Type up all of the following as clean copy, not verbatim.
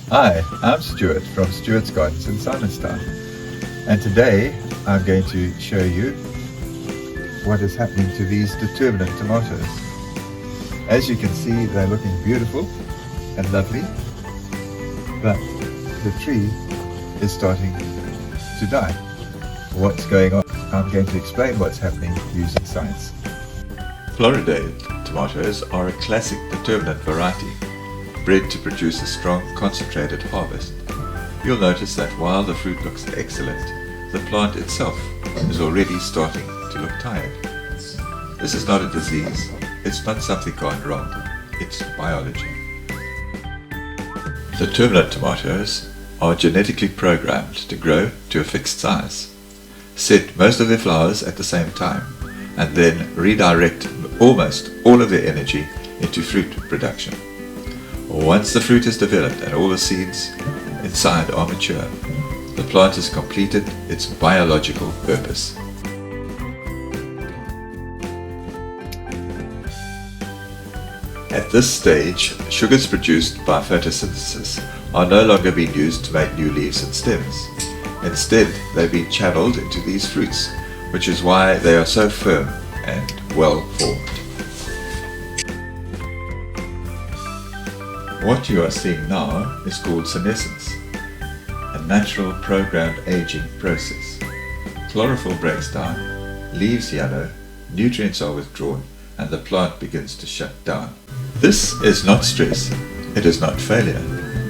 Hi, I'm Stuart from Stuart's Gardens in Simonstown, and today I'm going to show you what is happening to these determinate tomatoes. As you can see, they're looking beautiful and lovely, but the tree is starting to die. What's going on? I'm going to explain what's happening using science. Floradade tomatoes are a classic determinate variety, bred to produce a strong concentrated harvest. You'll notice that while the fruit looks excellent, the plant itself is already starting to look tired. This is not a disease, it's not something gone wrong, it's biology. Determinate tomatoes are genetically programmed to grow to a fixed size, set most of their flowers at the same time, and then redirect almost all of their energy into fruit production. Once the fruit is developed and all the seeds inside are mature, the plant has completed its biological purpose. At this stage, sugars produced by photosynthesis are no longer being used to make new leaves and stems. Instead, they're being channeled into these fruits, which is why they are so firm and well formed. What you are seeing now is called senescence, a natural programmed aging process. Chlorophyll breaks down, leaves yellow, nutrients are withdrawn, and the plant begins to shut down. This is not stress, it is not failure.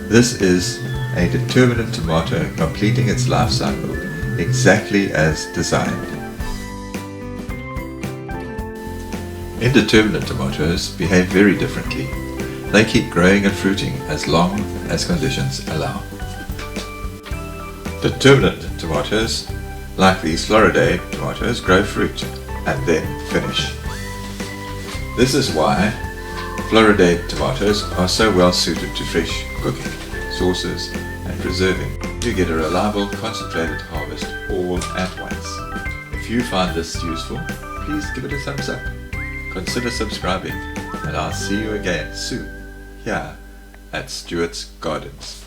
This is a determinate tomato completing its life cycle exactly as designed. Indeterminate tomatoes behave very differently. They keep growing and fruiting as long as conditions allow. Determinate tomatoes, like these Floradade tomatoes, grow fruit and then finish. This is why Floradade tomatoes are so well suited to fresh cooking, sauces and preserving. You get a reliable concentrated harvest all at once. If you find this useful, please give it a thumbs up. Consider subscribing, and I'll see you again soon here at Stuart's Gardens.